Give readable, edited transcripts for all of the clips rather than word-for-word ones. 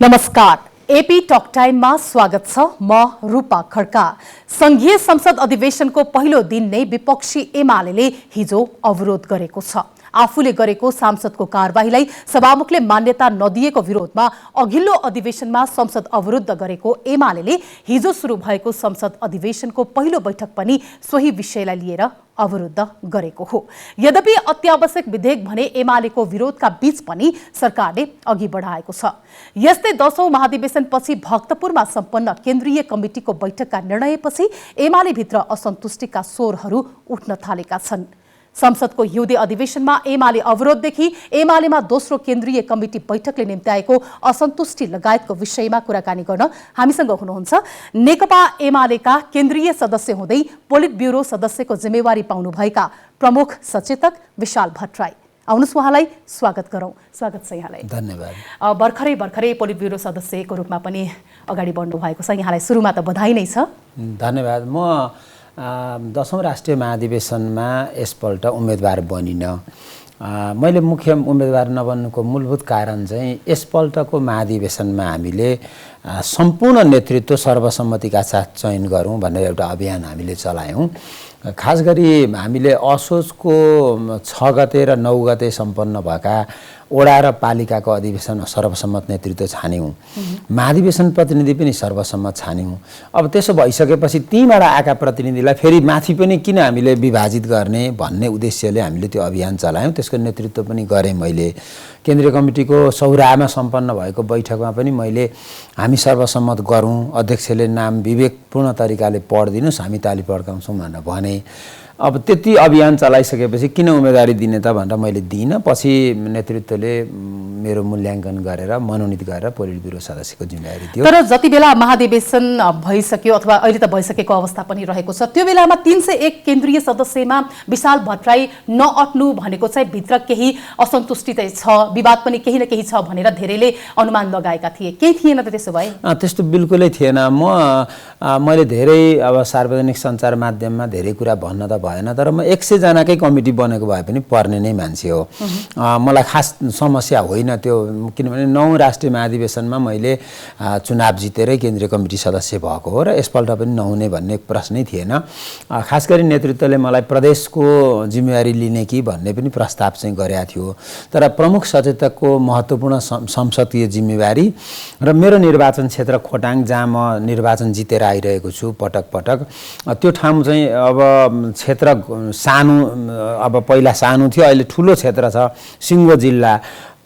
नमस्कार, AP talk टाइममा स्वागत छ। म रूपा खड्का। संघीय संसद अधिवेशनको पहिलो दिन नै विपक्षी एमाले हिजो अवरोध गरेको छ। आफूले गरेको सांसदको कार्यवाहीलाई सभामुखले मान्यता नदिएको विरोधमा अघिल्लो अधिवेशनमा संसद अवरुद्ध गरेको एमाले हिजो सुरु भएको संसद अधिवेशनको पहिलो बैठक पनि सोही विषयलाई लिएर अवरुद्ध गरेको हो। यद्यपि अत्यावश्यक विधेयक भने एमालेको विरोधका बीच पनि सरकारले अघि बढाएको छ। यस्तै 10औं महाधिवेशनपछि भक्तपुरमा सम्पन्न केन्द्रीय कमिटिको बैठकका निर्णयपछि एमाले भित्र असन्तुष्टिका स्वरहरू उठ्न थालेका छन्। संसदको हिउँदे अधिवेशनमा एमाले अवरोधदेखि एमालेमा दोस्रो केन्द्रीय कमिटी बैठकले निम्त्याएको असन्तुष्टि लगायतको विषयमा कुराकानी गर्न हामीसँग हुनुहुन्छ नेकपा एमालेका केन्द्रीय सदस्य हुँदै पोलिट ब्युरो सदस्यको जिम्मेवारी पाउनुभएका प्रमुख सचेतक विशाल भट्टराई। आउनुहोस् उहाँलाई स्वागत गरौँ। स्वागत छ यहाँलाई। धन्यवाद। भर्खरै पोलिट ब्युरो सदस्यको रूपमा पनि अगाडि बढ्नु भएको छ। यहाँलाई सुरुमा त बधाई नै छ। धन्यवाद। म 10औं राष्ट्रिय महाधिवेशनमा यसपल्ट उम्मेदवार बनिन। मैले मुख्य उम्मेदवार नबन्नुको मूलभूत कारण चाहिँ यसपल्टको महाधिवेशनमा हामीले सम्पूर्ण नेतृत्व सर्वसम्मतिका साथ चयन गरौँ भनेर एउटा अभियान हामीले चलायौँ। खास गरी हामीले असोजको 6 गते र 9 गते सम्पन्न भएका ओडा र पालिकाको अधिवेशन सर्वसम्मत नेतृत्व छान्यौँ। महाधिवेशन प्रतिनिधि पनि सर्वसम्मत छान्यौँ। अब त्यसो भइसकेपछि तीबाट आएका प्रतिनिधिलाई फेरि माथि पनि किन हामीले विभाजित गर्ने भन्ने उद्देश्यले हामीले त्यो अभियान चलायौँ। त्यसको नेतृत्व पनि गरेँ मैले। केन्द्रीय कमिटिको सौराहमा सम्पन्न भएको बैठकमा पनि मैले हामी सर्वसम्मत गरौँ, अध्यक्षले नाम विवेकपूर्ण तरिकाले पढिदिनुहोस्, हामी ताली पड्काउँछौँ भनेर भने। अब त्यति अभियान चलाइसकेपछि किन उम्मेदवारी दिने त भनेर मैले दिइनँ। पछि नेतृत्वले मेरो मूल्याङ्कन गरेर मनोनित गरेर पोलिट ब्युरो सदस्यको जिम्मेवारी दियो। तर जति बेला महाधिवेशन भइसक्यो अथवा अहिले त भइसकेको अवस्था पनि रहेको छ, त्यो बेलामा 301 केन्द्रीय सदस्यमा विशाल भट्टराई नअट्नु भनेको चाहिँ भित्र केही असन्तुष्टि चाहिँ छ, विवाद पनि केही न केही छ भनेर धेरैले अनुमान लगाएका थिए। केही थिएन त त्यसो भए? त्यस्तो बिल्कुलै थिएन। मैले धेरै अब सार्वजनिक सञ्चार माध्यममा धेरै कुरा भन्न त भएन, तर म 100 जनाकै कमिटी बनेको भए पनि पर्ने नै मान्छे हो। मलाई खास समस्या होइन त्यो, किनभने 9 राष्ट्रिय महाधिवेशनमा मैले चुनाव जितेरै केन्द्रीय कमिटी सदस्य भएको हो र यसपल्ट पनि नहुने भन्ने प्रश्नै थिएन। खास गरी नेतृत्वले मलाई प्रदेशको जिम्मेवारी लिने कि भन्ने पनि प्रस्ताव चाहिँ गरेका थियो। तर प्रमुख सचेतकको महत्त्वपूर्ण संसदीय जिम्मेवारी र मेरो निर्वाचन क्षेत्र खोटाङ जहाँ म निर्वाचन जितेर आइरहेको छु पटक पटक, त्यो ठाउँ चाहिँ अब क्षेत्र सानो, अब पहिला सानो थियो, अहिले ठुलो क्षेत्र छ सिङ्गो जिल्ला।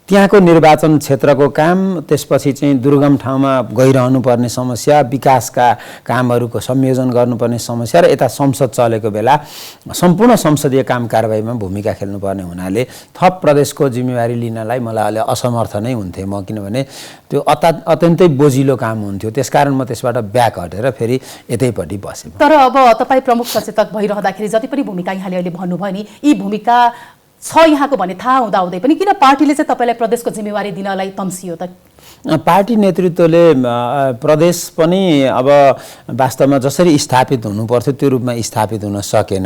त्यहाँको निर्वाचन क्षेत्रको काम, त्यसपछि चाहिँ दुर्गम ठाउँमा गइरहनु पर्ने समस्या, विकासका कामहरूको संयोजन गर्नुपर्ने समस्या र यता संसद चलेको बेला सम्पूर्ण संसदीय काम कारबाहीमा भूमिका खेल्नुपर्ने हुनाले थप प्रदेशको जिम्मेवारी लिनलाई मलाई अलि असमर्थ नै हुन्थेँ म, किनभने त्यो अत्यन्तै बोझिलो काम हुन्थ्यो। त्यसकारण म त्यसबाट ब्याक हटेर फेरि यतैपट्टि बसेँ। तर अब तपाईँ प्रमुख सचेतक भइरहँदाखेरि जति पनि भूमिका यहाँले अहिले भन्नुभयो नि, यी भूमिका छ यहाँको भन्ने थाहा हुँदाहुँदै पनि किन पार्टीले चाहिँ तपाईँलाई प्रदेशको जिम्मेवारी दिनलाई तम्सियो त? पार्टी नेतृत्वले प्रदेश पनि अब वास्तवमा जसरी स्थापित हुनुपर्थ्यो त्यो रूपमा स्थापित हुन सकेन।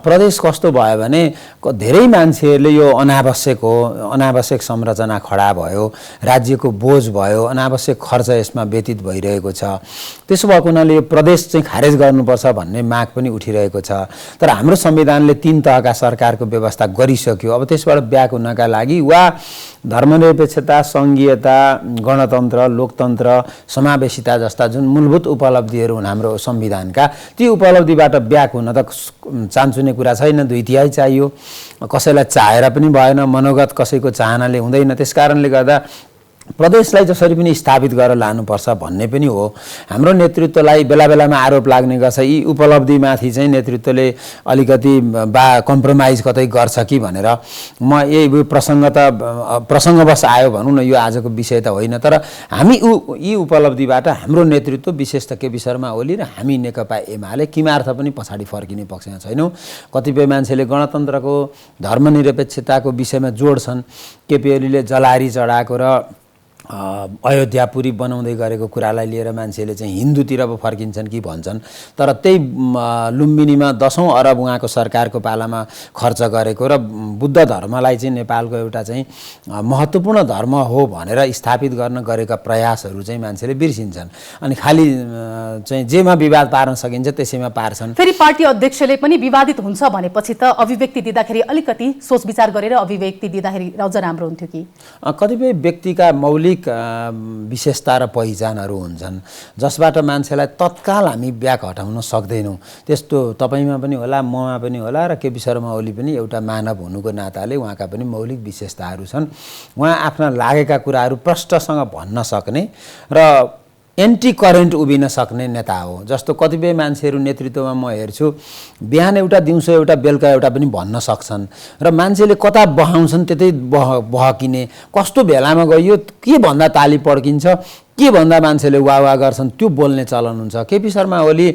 प्रदेश कस्तो भयो भने धेरै मान्छेहरूले यो अनावश्यक हो, अनावश्यक संरचना खडा भयो, राज्यको बोझ भयो, अनावश्यक खर्च यसमा व्यतीत भइरहेको छ। त्यसो भएको हुनाले यो प्रदेश चाहिँ खारेज गर्नुपर्छ भन्ने माग पनि उठिरहेको छ। तर हाम्रो संविधानले 3 तहका सरकारको व्यवस्था गरिसक्यो। अब त्यसबाट ब्याक हुनका लागि वा धर्मनिरपेक्षता, सङ्घीयता, गणतन्त्र, लोकतन्त्र, समावेशिता जस्ता जुन मूलभूत उपलब्धिहरू हुन् हाम्रो संविधानका, ती उपलब्धिबाट ब्याक हुन त चान्चुने कुरा छैन। 2/3 चाहियो। कसैलाई चाहेर पनि भएन, मनोगत कसैको चाहनाले हुँदैन। त्यसकारणले गर्दा प्रदेशलाई जसरी पनि स्थापित गरेर लानुपर्छ भन्ने पनि हो। हाम्रो नेतृत्वलाई बेला बेलामा आरोप लाग्ने गर्छ यी उपलब्धिमाथि चाहिँ नेतृत्वले अलिकति कम्प्रोमाइज कतै गर्छ कि भनेर। म यही प्रसङ्गवश आयो भनौँ न, यो आजको विषय त होइन। तर हामी यी उपलब्धिबाट हाम्रो नेतृत्व विशेष त केपी शर्मा ओली र हामी नेकपा एमाले किमार्थ पनि पछाडि फर्किने पक्षमा छैनौँ। कतिपय मान्छेले गणतन्त्रको, धर्मनिरपेक्षताको विषयमा जोड्छन्। केपी ओलीले जलारी चढाएको र अयोध्यापुरी बनाउँदै गरेको कुरालाई लिएर मान्छेले चाहिँ हिन्दूतिर पो फर्किन्छन् कि भन्छन्। तर त्यही लुम्बिनीमा 10औं अरब उहाँको सरकारको पालामा खर्च गरेको र बुद्ध धर्मलाई चाहिँ नेपालको एउटा चाहिँ महत्त्वपूर्ण धर्म हो भनेर स्थापित गर्न गरेका प्रयासहरू चाहिँ मान्छेले बिर्सिन्छन्। अनि खालि चाहिँ जेमा विवाद पार्न सकिन्छ त्यसैमा पार्छन्। फेरि पार्टी अध्यक्षले पनि विवादित हुन्छ भनेपछि त अभिव्यक्ति दिँदाखेरि अलिकति सोच विचार गरेर अभिव्यक्ति दिँदाखेरि अझ राम्रो हुन्थ्यो कि? कतिपय व्यक्तिका मौलिक विशेषता र पहिचानहरू हुन्छन् जसबाट मान्छेलाई तत्काल हामी ब्याक हटाउन सक्दैनौँ। त्यस्तो तपाईँमा पनि होला, ममा पनि होला र केपी शर्मा ओली पनि एउटा मानव हुनुको नाताले उहाँका पनि मौलिक विशेषताहरू छन्। उहाँ आफ्ना लागेका कुराहरू प्रष्टसँग भन्न सक्ने र एन्टी करेन्ट उभिन सक्ने नेता हो। जस्तो कतिपय मान्छेहरू नेतृत्वमा म हेर्छु बिहान एउटा, दिउँसो एउटा, बेलुका एउटा पनि भन्न सक्छन् र मान्छेले कता बहाउँछन् त्यतै बहकिने, कस्तो बेलामा गइयो के भन्दा ताली पड्किन्छ, के भन्दा मान्छेले वाह वाह गर्छन् त्यो बोल्ने चलन हुन्छ। केपी शर्मा ओली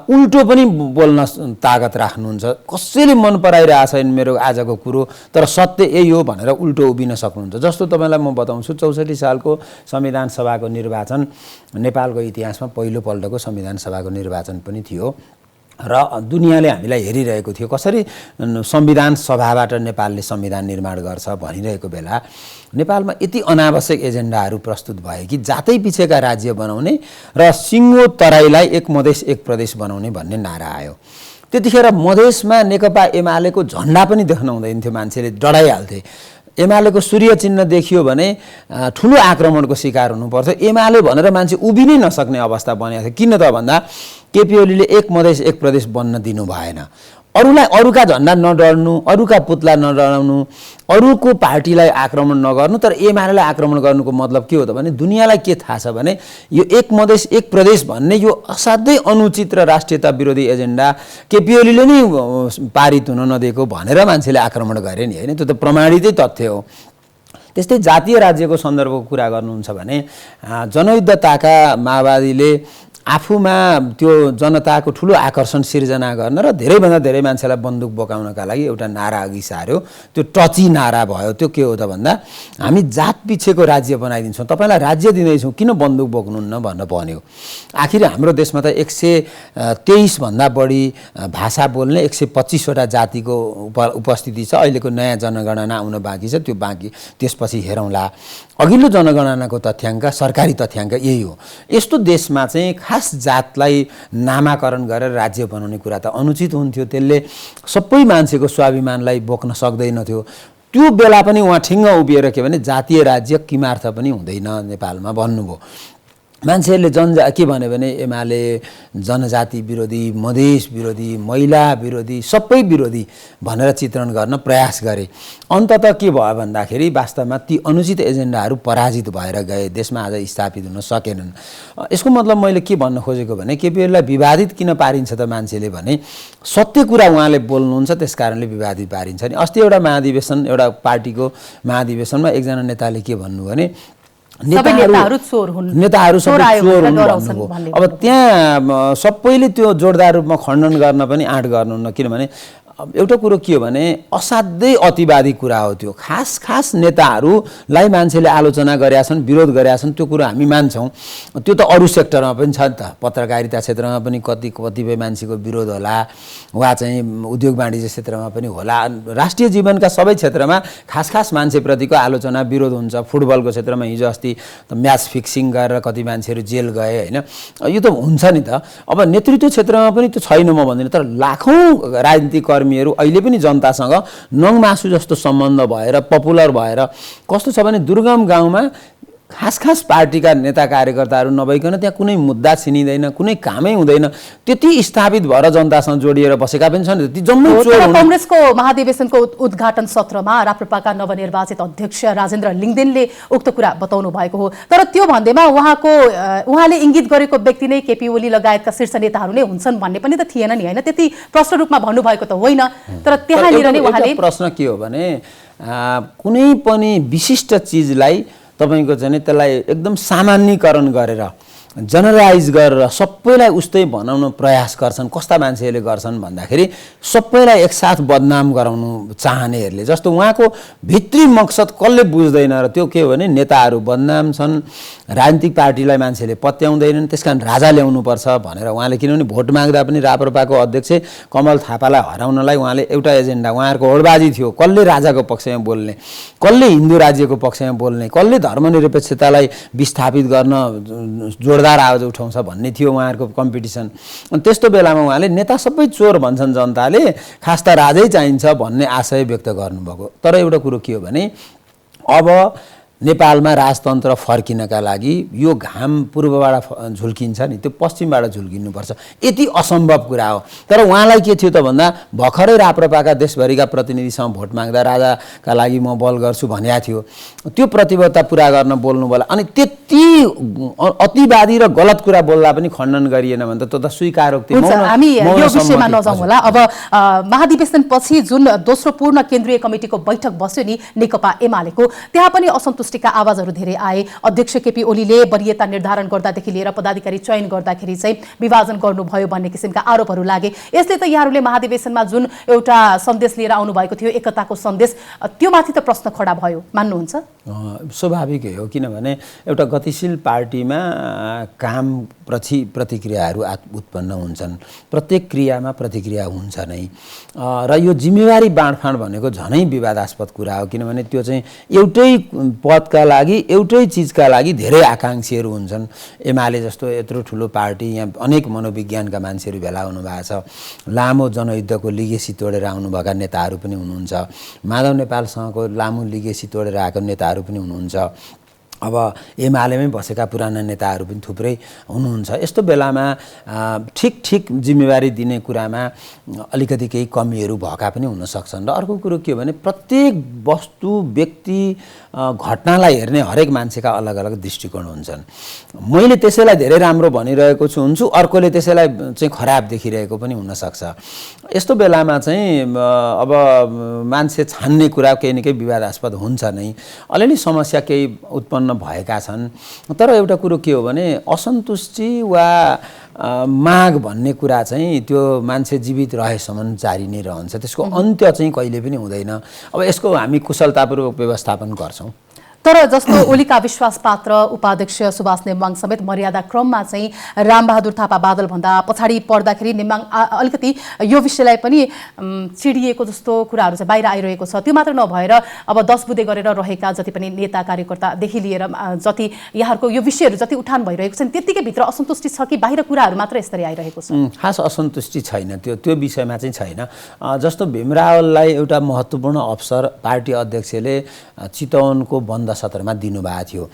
उल्टो पनि बोल्न तागत राख्नुहुन्छ। कसैले मन पराइरहेछ मेरो आजको कुरो तर सत्य यही हो भनेर उल्टो उभिन सक्नुहुन्छ। जस्तो तपाईँलाई म बताउँछु 64 सालको संविधान सभाको निर्वाचन नेपालको इतिहासमा पहिलोपल्टको संविधान सभाको निर्वाचन पनि थियो र दुनियाँले हामीलाई हेरिरहेको थियो कसरी संविधान सभाबाट नेपालले संविधान निर्माण गर्छ भनिरहेको बेला नेपालमा यति अनावश्यक एजेन्डाहरू प्रस्तुत भए कि जातै पिछेका राज्य बनाउने र सिङ्गो तराईलाई एक मधेस एक प्रदेश बनाउने भन्ने नारा आयो। त्यतिखेर मधेसमा नेकपा एमालेको झन्डा पनि देख्न हुँदैन थियो, मान्छेले डराइहाल्थे। एमालेको सूर्य चिन्ह देखियो भने ठुलो आक्रमणको शिकार हुनुपर्थ्यो। एमाले भनेर मान्छे उभिनै नसक्ने अवस्था बनेको थियो। किन त भन्दा केपी ओलीले एक मधेस एक प्रदेश बन्न दिनु भएन। अरूलाई अरूका झन्डा नडर्नु, अरूका पुतला नडराउनु, अरूको पार्टीलाई आक्रमण नगर्नु। तर एमालेलाई आक्रमण गर्नुको मतलब के हो त भने दुनियाँलाई के थाहा छ भने यो एक मधेस एक प्रदेश भन्ने यो असाध्यै अनुचित र राष्ट्रियता विरोधी एजेन्डा केपी ओलीले नै पारित हुन नदिएको भनेर मान्छेले आक्रमण गरे नि, होइन? त्यो त प्रमाणितै तथ्य हो। त्यस्तै जातीय राज्यको सन्दर्भको कुरा गर्नुहुन्छ भने जनयुद्धताका माओवादीले आफूमा त्यो जनताको ठुलो आकर्षण सिर्जना गर्न र धेरैभन्दा धेरै मान्छेलाई बन्दुक बोकाउनका लागि एउटा नारा अघि सार्यो। त्यो टची नारा भयो। त्यो के हो त भन्दा हामी जात पिछेको राज्य बनाइदिन्छौँ, तपाईँलाई राज्य दिँदैछौँ, किन बन्दुक बोक्नुहुन्न भनेर भन्यो। आखिर हाम्रो देशमा त 123 भन्दा बढी भाषा बोल्ने 125वटा जातिको उपस्थिति छ। अहिलेको नयाँ जनगणना आउन बाँकी छ, त्यो बाँकी त्यसपछि हेरौँला। अघिल्लो जनगणनाको तथ्याङ्क सरकारी तथ्याङ्क यही हो। यस्तो देशमा चाहिँ खास जातलाई नामाकरण गरेर राज्य बनाउने कुरा त अनुचित हुन्थ्यो। त्यसले सबै मान्छेको स्वाभिमानलाई बोक्न सक्दैनथ्यो। त्यो बेला पनि उहाँ ठिङ्ग उभिएर के भने जातीय राज्य किमार्थ पनि हुँदैन नेपालमा भन्नुभयो। मान्छेहरूले के भन्यो भने एमाले जनजाति विरोधी, मधेस विरोधी, महिला विरोधी, सबै विरोधी भनेर चित्रण गर्न प्रयास गरे। अन्ततः के भयो भन्दाखेरि वास्तवमा ती अनुचित एजेन्डाहरू पराजित भएर गए, देशमा आज स्थापित हुन सकेनन्। यसको मतलब मैले के भन्न खोजेको भने केपीओलीलाई विवादित किन पारिन्छ त मान्छेले भने सत्य कुरा उहाँले बोल्नुहुन्छ त्यस कारणले विवादित पारिन्छ नि। अस्ति एउटा महाधिवेशन, एउटा पार्टीको महाधिवेशनमा एकजना नेताले के भन्नु भने नेताहरू चोर हुन् भन्नुभयो। अब त्यहाँ सबैले त्यो जोरदार रूपमा खण्डन गर्न पनि आँट गर्नुहुन्न। किनभने एउटा कुरो के हो भने असाध्यै अतिवादी कुरा हो त्यो। खास नेताहरूलाई मान्छेले आलोचना गरेका छन्, विरोध गरेका छन्, त्यो कुरो हामी मान्छौँ। त्यो त अरू सेक्टरमा पनि छ नि त। पत्रकारिता क्षेत्रमा पनि कतिपय मान्छेको विरोध होला, वा चाहिँ उद्योग वाणिज्य क्षेत्रमा पनि होला। राष्ट्रिय जीवनका सबै क्षेत्रमा खास मान्छेप्रतिको आलोचना विरोध हुन्छ। फुटबलको क्षेत्रमा हिजो अस्ति म्याच फिक्सिङ गरेर कति मान्छेहरू जेल गए, होइन? यो त हुन्छ नि त। अब नेतृत्व क्षेत्रमा पनि त्यो छैन म भन्दिनँ, तर लाखौँ राजनीतिक कर्मीहरू अहिले पनि जनतासँग नङमासु जस्तो सम्बन्ध भएर पपुलर भएर कस्तो छ भने दुर्गम गाउँमा खास पार्टीका नेता कार्यकर्ताहरू नभइकन त्यहाँ कुनै मुद्दा छिनिँदैन, कुनै कामै हुँदैन। त्यति स्थापित भएर जनतासँग जोडिएर बसेका पनि छन्। ती जम्मै चोर। कांग्रेसको महाधिवेशनको उद्घाटन सत्रमा राप्रपाका नवनिर्वाचित अध्यक्ष राजेन्द्र लिङदेनले उक्त कुरा बताउनु भएको हो। तर त्यो भन्दैमा उहाँले इङ्गित गरेको व्यक्ति नै केपी ओली लगायतका शीर्ष नेताहरू नै हुन्छन् भन्ने पनि त थिएन नि, होइन? त्यति प्रश्न रूपमा भन्नुभएको त होइन। तर त्यहाँनिर नै उहाँले प्रश्न के हो भने कुनै पनि विशिष्ट चिजलाई तपाईको चाहिँ त्यसलाई एकदम सामान्यीकरण गरेर जनरलाइज गरेर सबैलाई उस्तै बनाउन प्रयास गर्छन्। कस्ता मान्छेहरूले गर्छन् भन्दाखेरि सबैलाई एकसाथ बदनाम गराउनु चाहनेहरूले। जस्तो उहाँको भित्री मकसद कसले बुझ्दैन र त्यो के हो भने नेताहरू बदनाम छन्, राजनीतिक पार्टीलाई मान्छेले पत्याउँदैनन्, त्यसकारण राजा ल्याउनुपर्छ भनेर उहाँले, किनभने भोट माग्दा पनि राप्रपाको अध्यक्ष कमल थापालाई हराउनलाई उहाँले एउटा एजेन्डा, उहाँहरूको होडबाजी थियो, कसले राजाको पक्षमा बोल्ने, कसले हिन्दू राज्यको पक्षमा बोल्ने, कसले धर्मनिरपेक्षतालाई विस्थापित गर्न जोरदार आवाज उठाउँछ भन्ने थियो उहाँहरूको कम्पिटिसन। अनि त्यस्तो बेलामा उहाँले नेता सबै चोर भन्छन् जनताले, खास त राजै चाहिन्छ भन्ने आशय व्यक्त गर्नुभएको। तर एउटा कुरो के हो भने अब नेपालमा राजतन्त्र फर्किनका लागि यो घाम पूर्वबाट झुल्किन्छ नि, त्यो पश्चिमबाट झुल्किनुपर्छ, यति असम्भव कुरा हो। तर उहाँलाई के थियो त भन्दा भर्खरै राप्रपाका देशभरिका प्रतिनिधिसँग भोट माग्दा राजाका लागि म बल गर्छु भनेको थियो, त्यो प्रतिबद्धता पुरा गर्न बोल्नु होला। अनि त्यति अतिवादी र गलत कुरा बोल्दा पनि खण्डन गरिएन भने त त्यो त स्वीकारोक्ति। हामी यो विषयमा नजाउँ होला। अब महाधिवेशनपछि जुन दोस्रो पूर्ण केन्द्रीय कमिटिको बैठक बस्यो नि नेकपा एमालेको, त्यहाँ पनि असन्तुष्टि का आवाजहरू धेरै आए। अध्यक्ष केपी ओलीले वरियता निर्धारण गर्दादेखि लिएर पदाधिकारी चयन गर्दाखेरि चाहिँ विभाजन गर्नुभयो भन्ने किसिमका आरोपहरू लागे। यसले त यहाँहरूले महाधिवेशनमा जुन एउटा सन्देश लिएर आउनु भएको थियो, एकताको सन्देश, त्यो माथि त प्रश्न खडा भयो, मान्नुहुन्छ? स्वाभाविकै हो, किनभने एउटा गतिशील पार्टीमा काम पछि प्रतिक्रियाहरू उत्पन्न हुन्छन्, प्रत्येक क्रियामा प्रतिक्रिया हुन्छ नै। र यो जिम्मेवारी बाँडफाँड भनेको झनै विवादास्पद कुरा हो, किनभने त्यो चाहिँ एउटै पदका लागि, एउटै चिजका लागि धेरै आकाङ्क्षीहरू हुन्छन्। एमाले जस्तो यत्रो ठुलो पार्टी, यहाँ अनेक मनोविज्ञानका मान्छेहरू भेला हुनुभएको छ, लामो जनयुद्धको लिगेसी तोडेर आउनुभएका नेताहरू पनि हुनुहुन्छ, माधव नेपालसँगको लामो लिगेसी तोडेर आएको नेताहरू पनि हुनुहुन्छ, अब एमालेमै बसेका पुराना नेताहरू पनि थुप्रै हुनुहुन्छ। यस्तो बेलामा ठिक जिम्मेवारी दिने कुरामा अलिकति केही कमीहरू भएका पनि हुन सक्छन्। र अर्को कुरो के हो भने प्रत्येक वस्तु, व्यक्ति, घटनालाई हेर्ने हरेक मान्छेका अलग अलग दृष्टिकोण हुन्छन्। मैले त्यसैलाई धेरै राम्रो भनिरहेको हुन्छु, अर्कोले त्यसैलाई चाहिँ खराब देखिरहेको पनि हुनसक्छ। यस्तो बेलामा चाहिँ अब मान्छे छान्ने कुरा केही न केही विवादास्पद हुन्छ नै, अलिअलि समस्या केही उत्पन्न भएका छन्। तर एउटा कुरो के हो भने असन्तुष्टि वा माग भन्ने कुरा चाहिँ त्यो मान्छे जीवित रहेसम्म जारी नै रहन्छ, त्यसको अन्त्य चाहिँ कहिले पनि हुँदैन। अब यसको हामी कुशलतापूर्वक व्यवस्थापन गर्छौँ। तर जस्तो ओलीका विश्वास पात्र उपाध्यक्ष सुभाष नेम्बाङ समेत मर्यादा क्रममा चाहिँ रामबहादुर थापा बादल भन्दा पछाडि पर्दाखेरि नेम्बाङ अलिकति यो विषयलाई पनि चिडिएको जस्तो कुराहरू चाहिँ बाहिर आइरहेको छ। त्यो मात्र नभएर अब 10 बुँदे गरेर रहेका जति पनि नेता कार्यकर्तादेखि लिएर जति यहाँहरूको यो विषयहरू जति उठान भइरहेको छ त्यत्तिकै भित्र असन्तुष्टि छ कि बाहिर कुराहरू मात्र यसरी आइरहेको छ? खास असन्तुष्टि छैन, त्यो विषयमा चाहिँ छैन। जस्तो भीम रावललाई एउटा महत्त्वपूर्ण अवसर पार्टी अध्यक्षले चितवनको बन्द सत्रमा दिनुभएको थियो,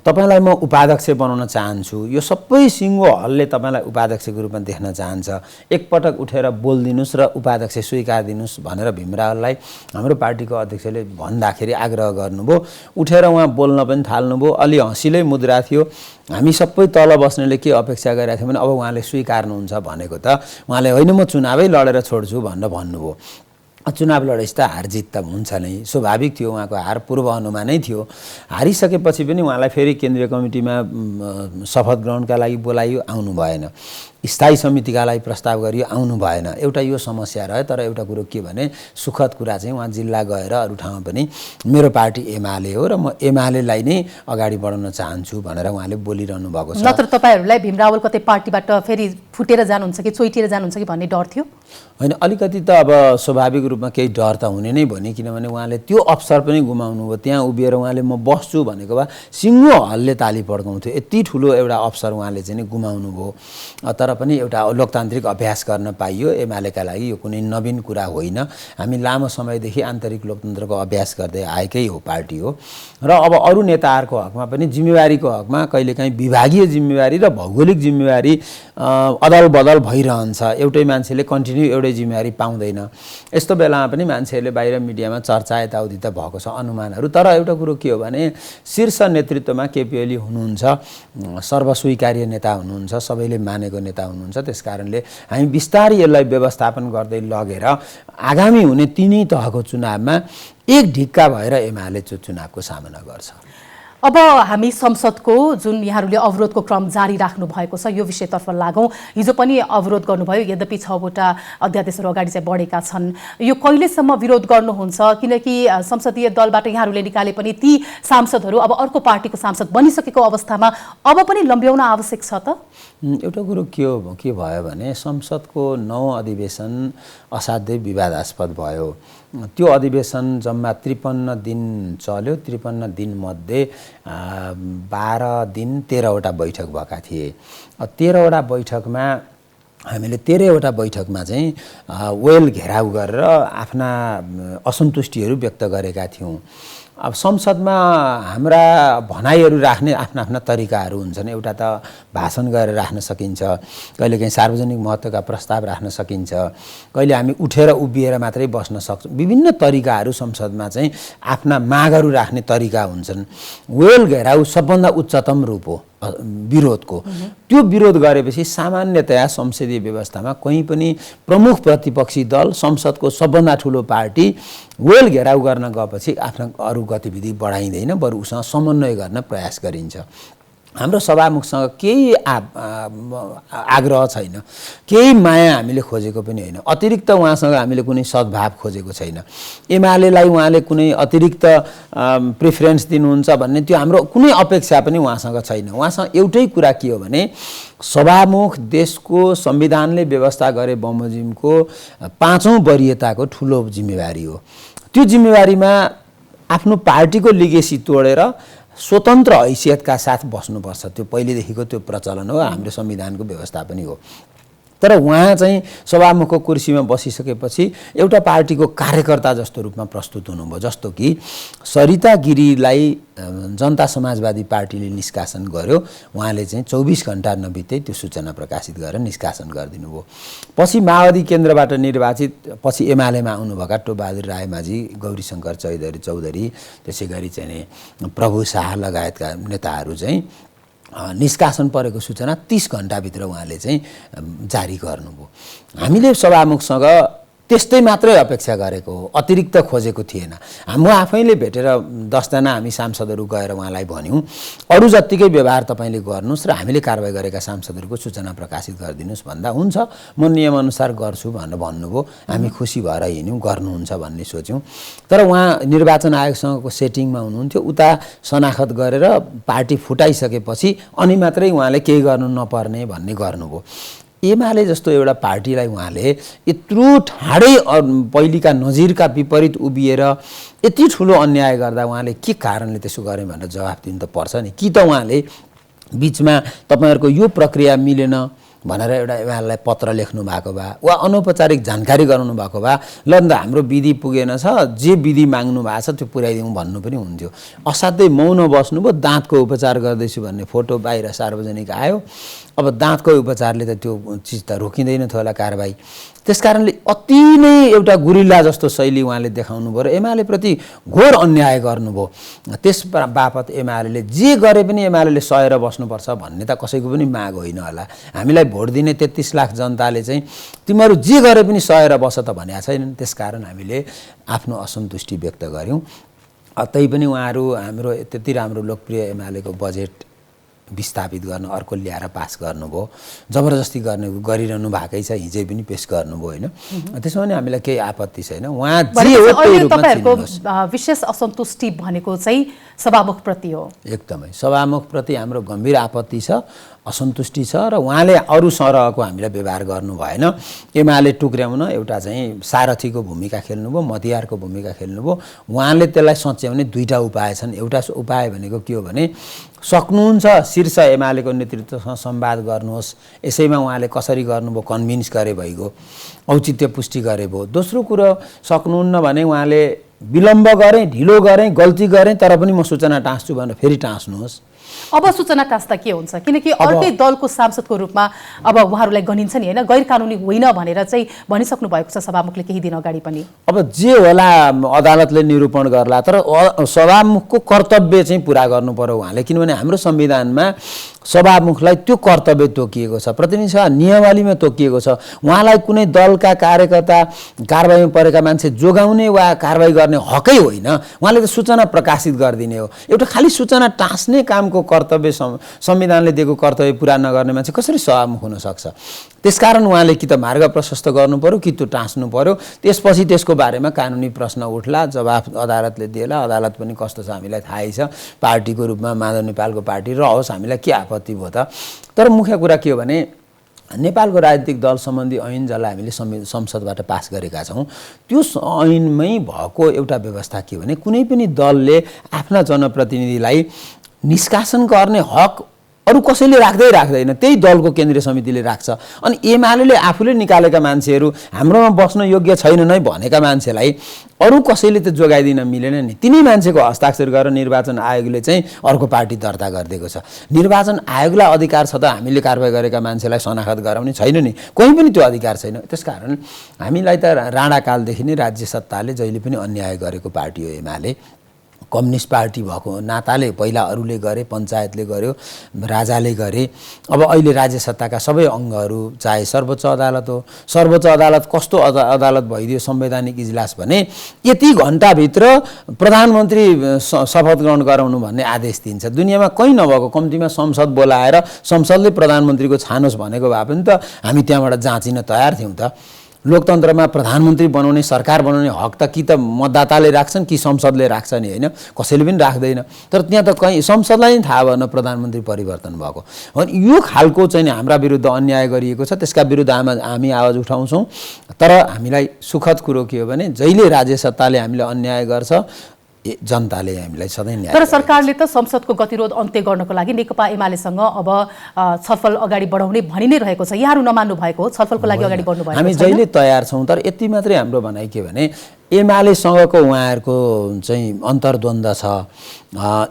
तपाईलाई म उपाध्यक्ष बनाउन चाहन्छु, यो सबै सिङ्गो हलले तपाईलाई उपाध्यक्षको रूपमा देख्न चाहन्छ, एकपटक उठेर बोलिदिनुस् र उपाध्यक्ष स्वीकार दिनुस् भनेर भीम रावललाई हाम्रो पार्टीको अध्यक्षले भन्दाखेरि आग्रह गर्नुभयो। उठेर उहाँ बोल्न पनि थाल्नुभयो, अलि हँसिलै मुद्रा थियो। हामी सबै तल बस्नेले के अपेक्षा गरिरहेको थियौँ भने अब उहाँले स्वीकार्नुहुन्छ भनेको त उहाँले होइन म चुनावै लडेर छोड्छु भनेर भन्नुभयो। चुनाव लडेपछि त हार जित त हुन्छ नै, स्वाभाविक थियो, उहाँको हार पूर्व अनुमानै थियो। हारिसकेपछि पनि उहाँलाई फेरि केन्द्रीय कमिटीमा शपथ ग्रहणका लागि बोलाइयो, आउनु भएन। स्थायी समितिका लागि प्रस्ताव गरियो, आउनु भएन। एउटा यो समस्या रह्यो। तर एउटा कुरो के भने सुखद कुरा चाहिँ उहाँ जिल्ला गएर अरू ठाउँमा पनि मेरो पार्टी एमाले हो र म एमालेलाई नै अगाडि बढाउन चाहन्छु भनेर उहाँले बोलिरहनु भएको छ। नत्र तपाईहरूलाई भीम रावल कतै पार्टीबाट फेरि फुटेर जानुहुन्छ कि चोइटिएर जानुहुन्छ कि भन्ने डर थियो? होइन, अलिकति त अब स्वाभाविक रूपमा केही डर त हुने नै भयो नि, किनभने उहाँले त्यो अवसर पनि गुमाउनु भयो। त्यहाँ उभिएर उहाँले म बस्छु भनेको भए सिङ्गो हलले ताली पड्काउँथ्यो। यति ठुलो एउटा अवसर उहाँले चाहिँ गुमाउनु भयो। तर पनि एउटा लोकतान्त्रिक अभ्यास गर्न पाइयो। एमालेका लागि यो कुनै नवीन कुरा होइन, हामी लामो समयदेखि आन्तरिक लोकतन्त्रको अभ्यास गर्दै आएकै हो पार्टी हो। र अब अरू नेताहरूको हकमा पनि जिम्मेवारीको हकमा कहिलेकाहीँ विभागीय जिम्मेवारी र भौगोलिक जिम्मेवारी अदल बदल भइरहन्छ। एउटै मान्छेले कन्टिन्यू एउटै जिम्मेवारी पाउँदैन। यस्तो बेलामा पनि मान्छेहरूले बाहिर मिडियामा चर्चा यताउति त भएको छ, अनुमानहरू। तर एउटा कुरो के हो भने शीर्ष नेतृत्वमा केपी ओली हुनुहुन्छ, सर्वस्वीकार्य नेता हुनुहुन्छ, सबैले मानेको नेता हुनुहुन्छ। त्यस कारणले हामी बिस्तारै यसलाई व्यवस्थापन गर्दै लगेर आगामी हुने तिनै तहको चुनावमा एक ढिक्का भएर एमाले चुनावको सामना गर्छ। अब हामी संसदको जुन यहाँहरूले अवरोधको क्रम जारी राख्नु भएको छ यो विषयतर्फ लागौँ। हिजो पनि अवरोध गर्नुभयो, यद्यपि 6वटा अध्यादेशहरू अगाडि चाहिँ बढेका छन्। यो कहिलेसम्म विरोध गर्नुहुन्छ? किनकि संसदीय दलबाट यहाँहरूले निकाले पनि ती सांसदहरू अब अर्को पार्टीको सांसद बनिसकेको अवस्थामा अब पनि लम्ब्याउन आवश्यक छ त? एउटा कुरो के भयो भने संसदको 9 अधिवेशन असाध्यै विवादास्पद भयो। त्यो अधिवेशन जम्मा 53 दिन चल्यो। 53 दिनमध्ये 12 दिन 13वटा बैठक भएका थिए। 13वटा बैठकमा हामीले 13वटा बैठकमा चाहिँ वेल घेराउ गरेर आफ्ना असन्तुष्टिहरू व्यक्त गरेका थियौँ। अब संसदमा हाम्रा भनाइहरू राख्ने आफ्ना आफ्ना तरिकाहरू हुन्छन्। एउटा त भाषण गरेर राख्न सकिन्छ, कहिलेकाहीँ सार्वजनिक महत्त्वका प्रस्ताव राख्न सकिन्छ, कहिले हामी उठेर उभिएर मात्रै बस्न सक्छौँ। विभिन्न तरिकाहरू संसदमा चाहिँ आफ्ना मागहरू राख्ने तरिका हुन्छन्। वेल घेराउ सबभन्दा उच्चतम रूप हो विरोधको। त्यो विरोध गरेपछि सामान्यतया संसदीय व्यवस्थामा कहीँ पनि प्रमुख प्रतिपक्षी दल संसदको सबभन्दा ठुलो पार्टी वेल घेराउ गर्न गएपछि आफ्ना अरू गतिविधि बढाइँदैन, बरु उसँग समन्वय गर्न प्रयास गरिन्छ। हाम्रो सभामुखसँग केही आग्रह छैन, केही माया हामीले खोजेको पनि होइन, अतिरिक्त उहाँसँग हामीले कुनै सद्भाव खोजेको छैन। एमालेलाई उहाँले कुनै अतिरिक्त प्रिफरेन्स दिनुहुन्छ भन्ने त्यो हाम्रो कुनै अपेक्षा पनि उहाँसँग छैन। उहाँसँग एउटै कुरा के हो भने सभामुख देशको संविधानले व्यवस्था गरे बमोजिमको 5औं वरियताको ठुलो जिम्मेवारी हो। त्यो जिम्मेवारीमा आफ्नो पार्टीको लिगेसी तोडेर स्वतन्त्र हैसियतका साथ बस्नुपर्छ। त्यो पहिलेदेखिको त्यो प्रचलन हो, हाम्रो संविधानको व्यवस्था पनि हो। तर उहाँ चाहिँ सभामुखको कुर्सीमा बसिसकेपछि एउटा पार्टीको कार्यकर्ता जस्तो रूपमा प्रस्तुत हुनुभयो। जस्तो कि सरिता गिरीलाई जनता समाजवादी पार्टीले निष्कासन गर्यो, उहाँले चाहिँ 24 घण्टा नबित्दै त्यो सूचना प्रकाशित गरेर निष्कासन गरिदिनु भयो। पछि माओवादी केन्द्रबाट निर्वाचित पछि एमालेमा आउनुभएका टोपबहादुर रायमाझी, गौरीशङ्कर चौधरी, त्यसै गरी चाहिँ प्रभु शाह लगायतका नेताहरू चाहिँ निष्कासन परेको सूचना 30 घण्टाभित्र उहाँले चाहिँ जारी गर्नुभयो। हामीले सभामुखसँग त्यस्तै मात्रै अपेक्षा गरेको हो, अतिरिक्त खोजेको थिएन। म आफैले भेटेर 10 जना हामी सांसदहरू गएर उहाँलाई भन्यौँ अरू जत्तिकै व्यवहार तपाईँले गर्नुहोस् र हामीले कारबाही गरेका सांसदहरूको सूचना प्रकाशित गरिदिनुहोस् भन्दा हुन्छ, म नियमअनुसार गर्छु भनेर भन्नुभयो। हामी खुसी भएर हिँड्यौँ, गर्नुहुन्छ भन्ने सोच्यौँ। तर उहाँ निर्वाचन आयोगसँगको सेटिङमा हुनुहुन्थ्यो, उता शनाखत गरेर पार्टी फुटाइसकेपछि अनि मात्रै उहाँले केही गर्नु नपर्ने भन्ने गर्नुभयो। एमाले जस्तो एउटा पार्टीलाई उहाँले यत्रो ठाडै पहिलेका नजिरका विपरीत उभिएर यति ठुलो अन्याय गर्दा उहाँले के कारणले त्यसो गरे भनेर जवाफ दिनु त पर्छ नि। कि त उहाँले बिचमा तपाईँहरूको यो प्रक्रिया मिलेन भनेर एउटा एमालेलाई पत्र लेख्नु भएको भए वा अनौपचारिक जानकारी गराउनु भएको भए ल त हाम्रो विधि पुगेन छ, जे विधि माग्नु भएको छ त्यो पुर्याइदिउँ भन्नु पनि हुन्थ्यो। असाध्यै मौन बस्नुभयो। दाँतको उपचार गर्दैछु भन्ने फोटो बाहिर सार्वजनिक आयो। अब दाँतको उपचारले त त्यो चिज त रोकिँदैन थियो होला कारबाही। त्यसकारणले अति नै एउटा गुरिल्ला जस्तो शैली उहाँले देखाउनु भयो र एमालेप्रति घोर अन्याय गर्नुभयो। त्यस बापत एमाले जे गरे पनि एमाले सहेर बस्नुपर्छ भन्ने त कसैको पनि माग होइन होला। हामीलाई भोट दिने 33 लाख जनताले चाहिँ तिमीहरू जे गरे पनि सहेर बस त भनेको छैनन्। त्यसकारण हामीले आफ्नो असन्तुष्टि व्यक्त गऱ्यौँ। तैपनि उहाँहरू हाम्रो त्यति राम्रो लोकप्रिय एमालेको बजेट विस्थापित गर्न अर्को ल्याएर पास गर्नुभयो। जबरजस्ती गरिरहनु भएकै छ, हिजै पनि पेश गर्नुभयो होइन। त्यसमा पनि हामीलाई केही आपत्ति छैन। उहाँ जे हो त्यही रूपमा चिन्नुहोस्। विशेष असन्तुष्टि भनेको चाहिँ सभामुखप्रति हो। एकदमै सभामुखप्रति हाम्रो गम्भीर आपत्ति छ, असन्तुष्टि छ र उहाँले अरू सरहको हामीलाई व्यवहार गर्नु भएन। एमाले टुक्र्याउन एउटा चाहिँ सारथीको भूमिका खेल्नुभयो, मतियारको भूमिका खेल्नुभयो। उहाँले त्यसलाई सच्याउने दुईटा उपाय छन्। एउटा उपाय भनेको के हो भने सक्नुहुन्छ शीर्ष एमालेको नेतृत्वसँग संवाद गर्नुहोस्, यसैमा उहाँले कसरी गर्नुभयो कन्भिन्स गरे भइगयो, औचित्य पुष्टि गरे भयो। दोस्रो कुरो सक्नुहुन्न भने उहाँले विलम्ब गरेँ, ढिलो गरेँ, गल्ती गरेँ तर पनि म सूचना टाँस्छु भनेर फेरि टाँस्नुहोस्। अब सूचना टाँस्दा के हुन्छ? किनकि अर्कै दलको सांसदको रूपमा अब उहाँहरूलाई गनिन्छ नि होइन, गैर कानुनी होइन भनेर चाहिँ भनिसक्नु भएको छ सभामुखले केही दिन अगाडि पनि। अब जे होला अदालतले निरूपण गर्ला, तर सभामुखको कर्तव्य चाहिँ पुरा गर्नु पर्यो उहाँले। किनभने हाम्रो संविधानमा सभामुखलाई त्यो कर्तव्य तोकिएको छ, प्रतिनिधि सभा नियमावलीमा तोकिएको छ। उहाँलाई कुनै दलका कार्यकर्ता कारबाहीमा परेका मान्छे जोगाउने वा कारबाही गर्ने हकै होइन, उहाँले त सूचना प्रकाशित गरिदिने हो। एउटा खालि सूचना टाँस्ने कामको कर्तव्य संविधानले दिएको कर्तव्य पुरा नगर्ने मान्छे कसरी सभामुख हुन सक्छ? त्यसकारण उहाँले कि त मार्ग प्रशस्त गर्नु पर्यो कि त्यो टाँस्नु पर्यो। त्यसपछि त्यसको बारेमा कानुनी प्रश्न उठ्ला, जवाफ अदालतले दिएला। अदालत पनि कस्तो छ हामीलाई थाहै छ, पार्टीको रूपमा माधव नेपालको पार्टी रहोस्, हामीलाई के आपत्ति भयो त? तर मुख्य कुरा के हो भने नेपालको राजनीतिक दल सम्बन्धी ऐन जसलाई हामीले संसदबाट पास गरेका छौँ, त्यो ऐनमै भएको एउटा व्यवस्था के हो भने कुनै पनि दलले आफ्ना जनप्रतिनिधिलाई निष्कासन गर्ने हक अरू कसैले राख्दैन, त्यही दलको केन्द्रीय समितिले राख्छ। अनि एमाले आफूले निकालेका मान्छेहरू हाम्रोमा बस्न योग्य छैन नै भनेका मान्छेलाई अरू कसैले त जोगाइदिन मिलेन नि। तिनै मान्छेको हस्ताक्षर गरेर निर्वाचन आयोगले चाहिँ अर्को पार्टी दर्ता गरिदिएको छ। निर्वाचन आयोगलाई अधिकार छ त हामीले कारबाही गरेका मान्छेलाई शनाखत गराउने छैन नि, कोही पनि त्यो अधिकार छैन। त्यसकारण हामीलाई त राणाकालदेखि नै राज्य सत्ताले जहिले पनि अन्याय गरेको पार्टी हो एमाले। कम्युनिस्ट पार्टी भएको नाताले पहिला अरूले गरे, पञ्चायतले गर्यो, राजाले गरे, अब अहिले राज्य सत्ताका सबै अङ्गहरू, चाहे सर्वोच्च अदालत हो। सर्वोच्च अदालत कस्तो अदालत भइदियो संवैधानिक इजलास भने यति घण्टाभित्र प्रधानमन्त्री शपथ ग्रहण गराउनु भन्ने आदेश दिन्छ। दुनियाँमा कहीँ नभएको कम्तीमा संसद बोलाएर संसदले प्रधानमन्त्रीको छानोस् भनेको भए पनि त हामी त्यहाँबाट जाँचिन तयार थियौँ त। लोकतन्त्रमा प्रधानमन्त्री बनाउने, सरकार बनाउने हक त कि त मतदाताले राख्छन् कि संसदले राख्छ नि, होइन? कसैले पनि राख्दैन। तर त्यहाँ त कहीँ संसदलाई नै थाहा भएन प्रधानमन्त्री परिवर्तन भएको। अनि यो खालको चाहिँ हाम्रा विरुद्ध अन्याय गरिएको छ, त्यसका विरुद्ध हामी आवाज उठाउँछौँ। तर हामीलाई सुखद कुरो के हो भने जहिले राज्य सत्ताले हामीलाई अन्याय गर्छ, जनताले हामीलाई सधैँ न्याय। तर सरकारले त संसदको गतिरोध अन्त्य गर्नको लागि नेकपा एमालेसँग अब छलफल अगाडि बढाउने भनि नै रहेको छ। यहाँहरू नमान्नु भएको हो, छलफलको लागि अगाडि बढ्नु भएको? हामी जहिले तयार छौँ, तर यति मात्रै हाम्रो भनाइ के भने एमालेसँगको उहाँहरूको चाहिँ अन्तर्द्वन्द्व छ।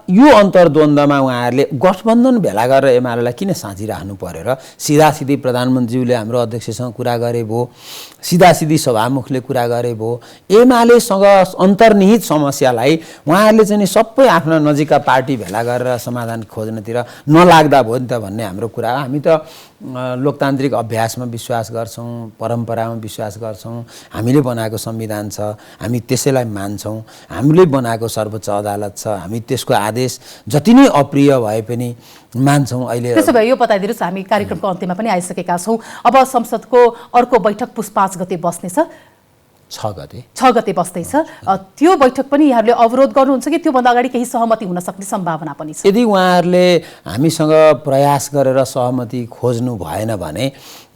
यो अन्तर्द्वन्द्वमा उहाँहरूले गठबन्धन भेला गरेर एमालेलाई किन साँचिराख्नु पर्यो र? सिधासिधी प्रधानमन्त्रीले हाम्रो अध्यक्षसँग कुरा गरे भो, सिधासिधी सभामुखले कुरा गरे भो। एमालेसँग अन्तर्निहित समस्यालाई उहाँहरूले चाहिँ सबै आफ्ना नजिकका पार्टी भेला गरेर समाधान खोज्नतिर नलाग्दा भयो नि त भन्ने हाम्रो कुरा हो। हामी त लोकतान्त्रिक अभ्यासमा विश्वास गर्छौँ, परम्परामा विश्वास गर्छौँ। हामीले बनाएको संविधान छ, हामी त्यसैलाई मान्छौँ। हामीले बनाएको सर्वोच्च अदालत छ, हामी त्यसको आदेश जति नै अप्रिय भए पनि मान्छौँ। अहिले त्यसो भए यो बताइदिनुहोस्, हामी कार्यक्रमको अन्त्यमा पनि आइसकेका छौँ। अब संसदको अर्को बैठक पुस 5 गते बस्नेछ, 6 गते बस्दैछ। त्यो बैठक पनि यहाँहरूले अवरोध गर्नुहुन्छ कि त्योभन्दा अगाडि केही सहमति हुन सक्ने सम्भावना पनि छ? यदि उहाँहरूले हामीसँग प्रयास गरेर सहमति खोज्नु भएन भने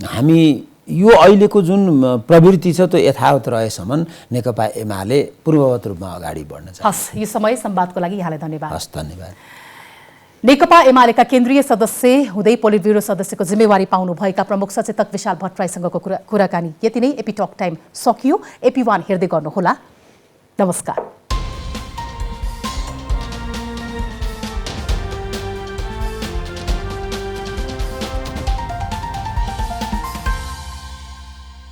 हामी यो अहिलेको जुन प्रवृत्ति छ त्यो यथावत रहेसम्म नेकपा एमाले पूर्ववत रूपमा अगाडि बढ्न चाहन्छ। हस्, यो समय संवादको लागि यहाँलाई धन्यवाद। हस्, धन्यवाद। नेकपा एमालेका केन्द्रीय सदस्य हुँदै पोलिट ब्युरो सदस्यको जिम्मेवारी पाउनुभएका प्रमुख सचेतक विशाल भट्टराईसँगको कुराकानी यति नै। एपी टक टाइम सकियो। एपी1 हेर्दै गर्नुहोला। नमस्कार।